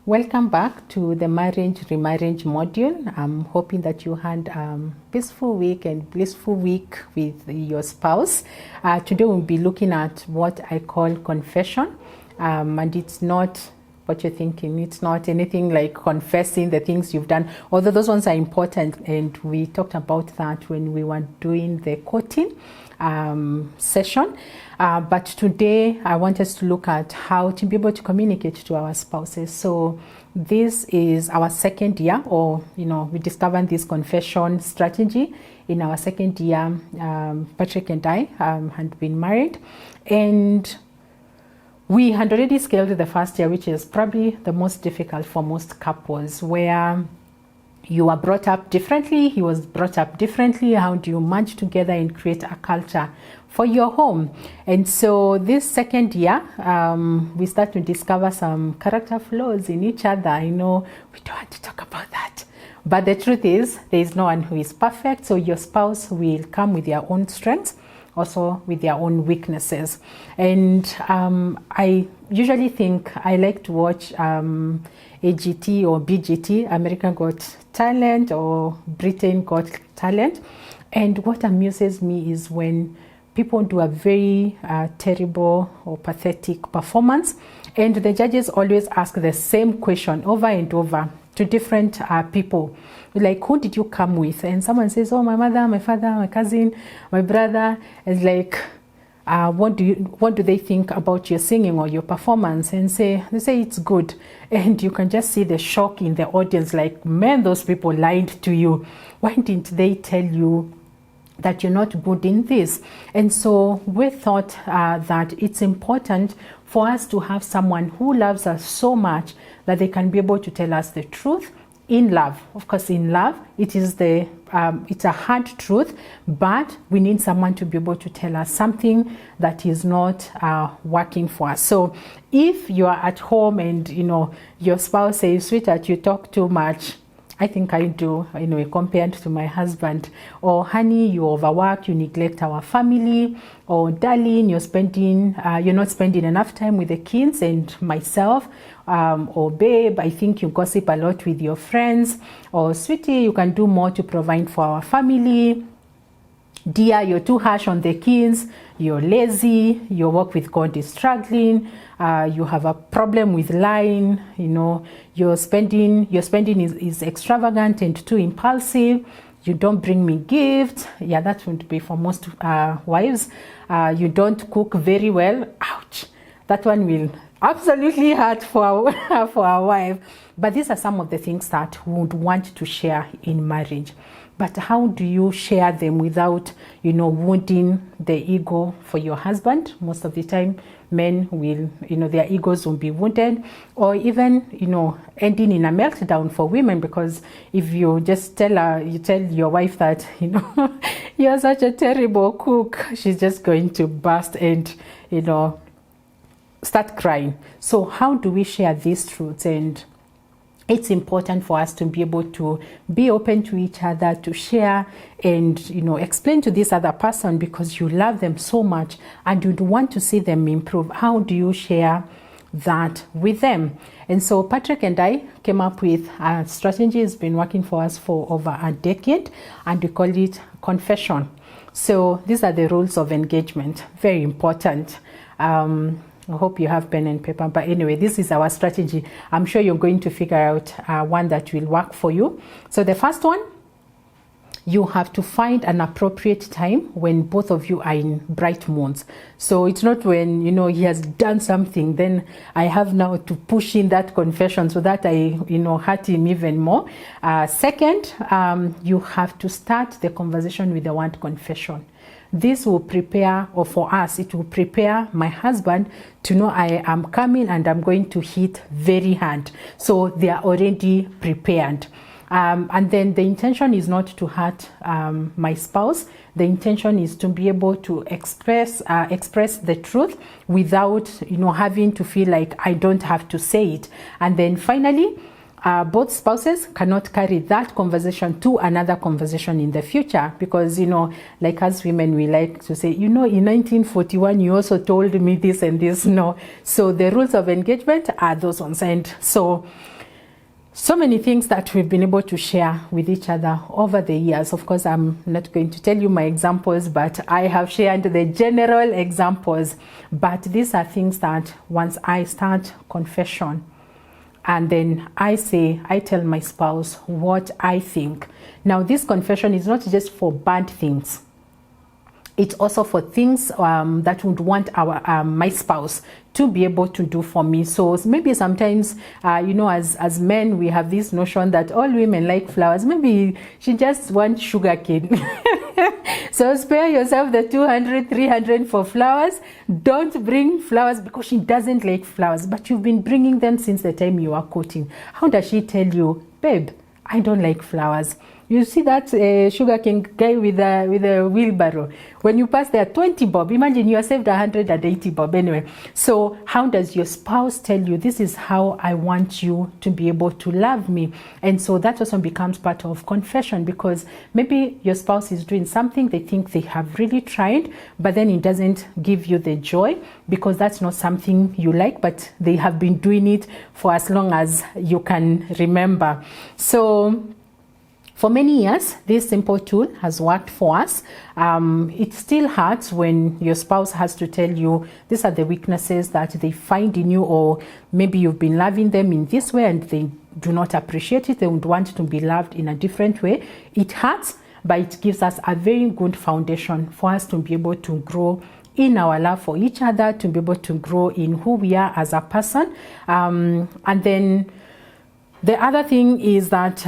Welcome back to the marriage remarriage module. I'm hoping that you had a peaceful week and blissful week with your spouse. Today we'll be looking at what I call confession, and it's not what you're thinking. It's not anything like confessing the things you've done, although those ones are important, and we talked about that when we were doing the courting session. But today I want us to look at how to be able to communicate to our spouses. So this is our second year, or we discovered this confession strategy in our second year. Patrick and I had been married, and we had already scaled the first year, which is probably the most difficult for most couples, where you are brought up differently, he was brought up differently. How do you merge together and create a culture for your home? And so this second year, we start to discover some character flaws in each other. I know we don't want to talk about that, but the truth is there is no one who is perfect. So your spouse will come with their own strengths, also with their own weaknesses. And I usually think I like to watch AGT or BGT, American Got Talent, or Britain Got Talent. And what amuses me is when people do a very terrible or pathetic performance, and the judges always ask the same question over and over to different people. Like, who did you come with? And someone says, oh, my mother, my father, my cousin, my brother. It's like, what do they think about your singing or your performance? And they say it's good. And you can just see the shock in the audience, like, man, those people lied to you. Why didn't they tell you that you're not good in this? And so we thought that it's important for us to have someone who loves us so much that they can be able to tell us the truth in love. Of course, in love, it is it's a hard truth, but we need someone to be able to tell us something that is not working for us. So if you are at home and your spouse says, sweetheart, you talk too much, I think I do, compared to my husband. Or honey, you overwork, you neglect our family. Or darling, you're not spending enough time with the kids and myself. Or babe, I think you gossip a lot with your friends. Or sweetie, you can do more to provide for our family. Dear, you're too harsh on the kids, you're lazy, your work with God is struggling, you have a problem with lying, your spending is extravagant and too impulsive, you don't bring me gifts. Yeah, that would be for most wives. You don't cook very well. Ouch, that one will absolutely hurt for our wife. But these are some of the things that we would want to share in marriage. But how do you share them without, wounding the ego for your husband? Most of the time, men will, their egos will be wounded, or even, ending in a meltdown for women, because if you just tell your wife that, you're such a terrible cook, she's just going to burst and, start crying. So how do we share these truths? And it's important for us to be able to be open to each other, to share and, explain to this other person, because you love them so much and you'd want to see them improve. How do you share that with them? And so Patrick and I came up with a strategy. It's been working for us for over a decade, and we call it confession. So these are the rules of engagement. Very important. I hope you have pen and paper, but anyway, this is our strategy. I'm sure you're going to figure out one that will work for you. So the first one, you have to find an appropriate time when both of you are in bright moods. So it's not when, he has done something, then I have now to push in that confession so that I, hurt him even more. Second, you have to start the conversation with the word confession. This will prepare, or for us, it will prepare my husband to know I am coming and I'm going to hit very hard. So they are already prepared. And then the intention is not to hurt my spouse. The intention is to be able to express the truth without, having to feel like I don't have to say it. And then finally, both spouses cannot carry that conversation to another conversation in the future, because, like as women, we like to say, in 1941, you also told me this and this. No. So the rules of engagement are those ones. And so so many things that we've been able to share with each other over the years. Of course, I'm not going to tell you my examples, but I have shared the general examples. But these are things that once I start confession, and then I tell my spouse what I think. Now, this confession is not just for bad things. It's also for things that would want my spouse to be able to do for me. So maybe sometimes, as men, we have this notion that all women like flowers. Maybe she just wants sugar cane. So spare yourself the 200, 300 for flowers. Don't bring flowers because she doesn't like flowers. But you've been bringing them since the time you are courting. How does she tell you, babe, I don't like flowers? You see that sugarcane guy with a wheelbarrow. When you pass there, 20 bob. Imagine you are saved 180 bob anyway. So how does your spouse tell you, this is how I want you to be able to love me? And so that also becomes part of confession, because maybe your spouse is doing something they think they have really tried, but then it doesn't give you the joy because that's not something you like, but they have been doing it for as long as you can remember. So for many years, this simple tool has worked for us. It still hurts when your spouse has to tell you these are the weaknesses that they find in you, or maybe you've been loving them in this way and they do not appreciate it. They would want to be loved in a different way. It hurts, but it gives us a very good foundation for us to be able to grow in our love for each other, to be able to grow in who we are as a person. And then the other thing is that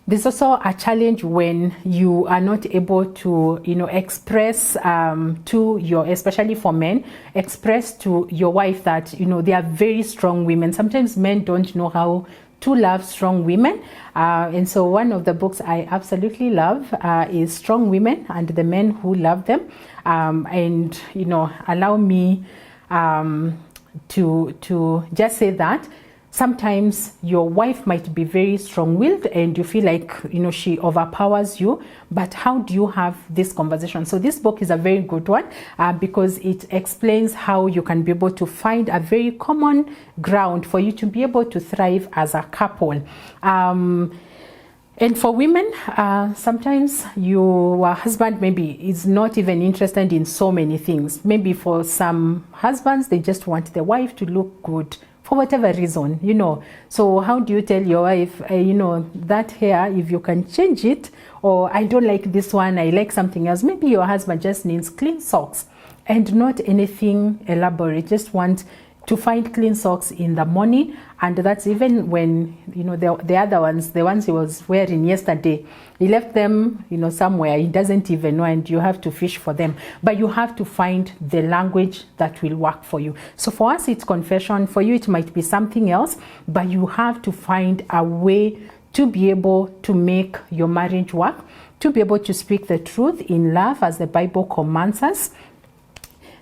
there's also a challenge when you are not able to, express to your, especially for men, express to your wife that, they are very strong women. Sometimes men don't know how to love strong women. And so one of the books I absolutely love is Strong Women and the Men Who Love Them. And, allow me to just say that sometimes your wife might be very strong-willed and you feel like, she overpowers you, but how do you have this conversation? So this book is a very good one because it explains how you can be able to find a very common ground for you to be able to thrive as a couple. And for women, sometimes your husband maybe is not even interested in so many things. Maybe for some husbands, they just want the wife to look good for whatever reason, So how do you tell your wife, that hair, if you can change it, or I don't like this one, I like something else. Maybe your husband just needs clean socks and not anything elaborate. Just want to find clean socks in the morning, and that's even when the other ones, the ones he was wearing yesterday, he left them somewhere he doesn't even know, and you have to fish for them. But you have to find the language that will work for you. So for us it's confession, for you it might be something else, but you have to find a way to be able to make your marriage work, to be able to speak the truth in love as the Bible commands us.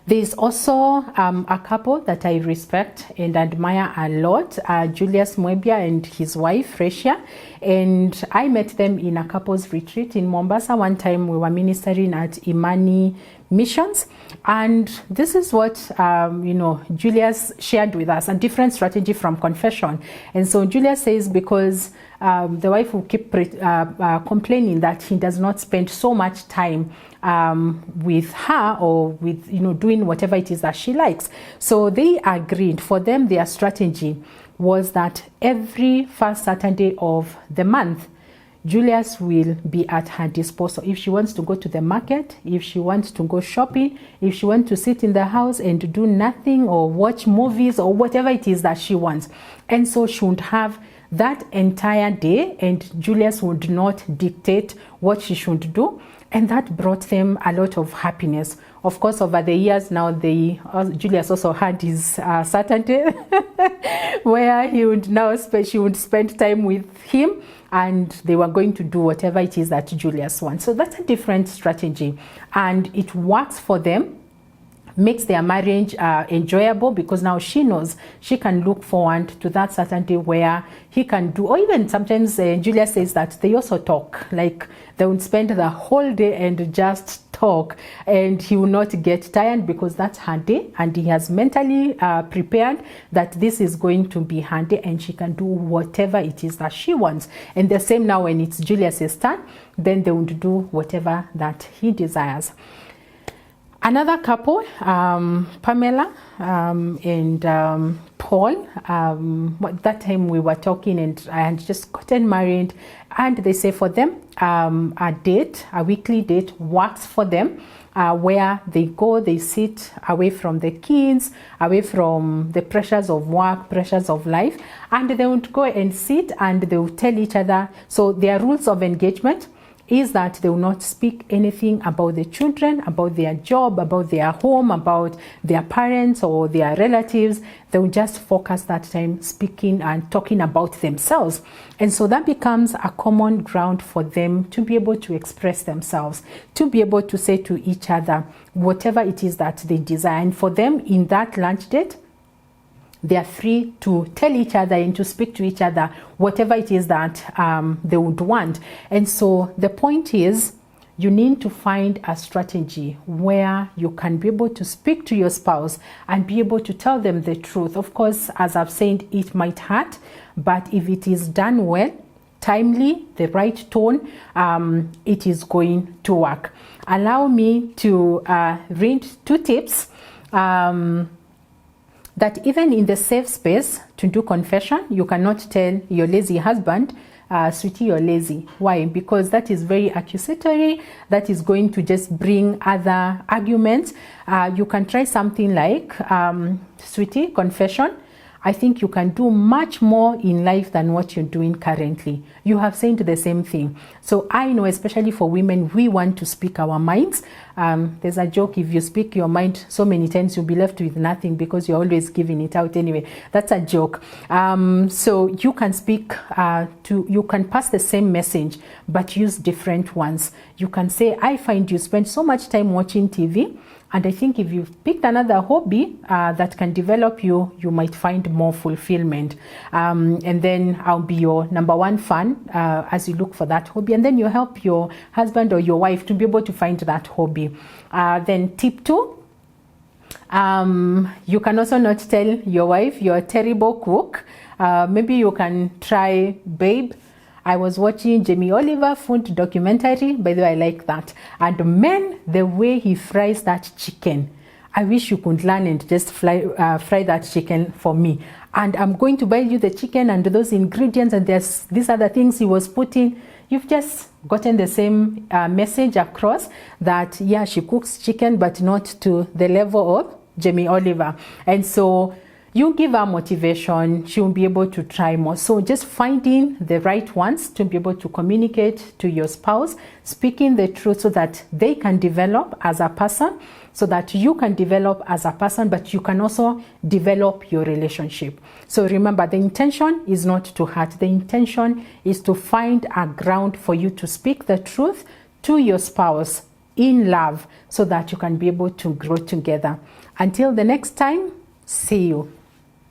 There's also a couple that I respect and admire a lot, Julius Mwebia and his wife, Frecia. And I met them in a couples retreat in Mombasa. One time we were ministering at Imani Missions. And this is what, Julius shared with us, a different strategy from confession. And so Julius says because the wife will keep complaining that he does not spend so much time with her, or with doing whatever it is that she likes. So they agreed. For them, their strategy was that every first Saturday of the month, Julius will be at her disposal. If she wants to go to the market, if she wants to go shopping, if she wants to sit in the house and do nothing or watch movies or whatever it is that she wants. And so she would have that entire day, and Julius would not dictate what she should do. And that brought them a lot of happiness. Of course, over the years now, Julius also had his Saturday where he would now she would spend time with him, and they were going to do whatever it is that Julius wants. So that's a different strategy, and it works for them. makes their marriage enjoyable, because now she knows she can look forward to that certainty where he can do, or even sometimes Julia says that they also talk, like they would spend the whole day and just talk, and he will not get tired because that's her day, and he has mentally prepared that this is going to be her day and she can do whatever it is that she wants. And the same now when it's Julius's turn, then they would do whatever that he desires. Another couple, Pamela and Paul, that time we were talking and I had just gotten married, and they say for them a weekly date works for them, where they go, they sit away from the kids, away from the pressures of work, pressures of life, and they would go and sit and they would tell each other. So their rules of engagement is that they will not speak anything about the children, about their job, about their home, about their parents or their relatives. They will just focus that time speaking and talking about themselves. And so that becomes a common ground for them to be able to express themselves, to be able to say to each other whatever it is that they desire. And for them, in that lunch date, they are free to tell each other and to speak to each other whatever it is that they would want. And so the point is, you need to find a strategy where you can be able to speak to your spouse and be able to tell them the truth. Of course, as I've said, it might hurt, but if it is done well, timely, the right tone, it is going to work. Allow me to read 2 tips that even in the safe space to do confession, you cannot tell your lazy husband, sweetie, you're lazy. Why? Because that is very accusatory. That is going to just bring other arguments. You can try something like, sweetie, confession, I think you can do much more in life than what you're doing currently. You have said the same thing. So I know, especially for women, we want to speak our minds. There's a joke, if you speak your mind so many times, you'll be left with nothing because you're always giving it out anyway. That's a joke. So you can speak, you can pass the same message, but use different ones. You can say, I find you spend so much time watching TV, and I think if you've picked another hobby that can develop you, you might find more fulfillment. And then I'll be your number 1 fan as you look for that hobby. And then you help your husband or your wife to be able to find that hobby. Then tip 2, you can also not tell your wife you're a terrible cook. Maybe you can try, babe, I was watching Jamie Oliver food documentary. By the way, I like that. And man, the way he fries that chicken, I wish you could learn and just fry that chicken for me. And I'm going to buy you the chicken and those ingredients, and there's these other things he was putting. You've just gotten the same message across that, yeah, she cooks chicken, but not to the level of Jamie Oliver. And so you give her motivation, she will be able to try more. So just finding the right ones to be able to communicate to your spouse, speaking the truth so that they can develop as a person, so that you can develop as a person, but you can also develop your relationship. So remember, the intention is not to hurt. The intention is to find a ground for you to speak the truth to your spouse in love so that you can be able to grow together. Until the next time, see you.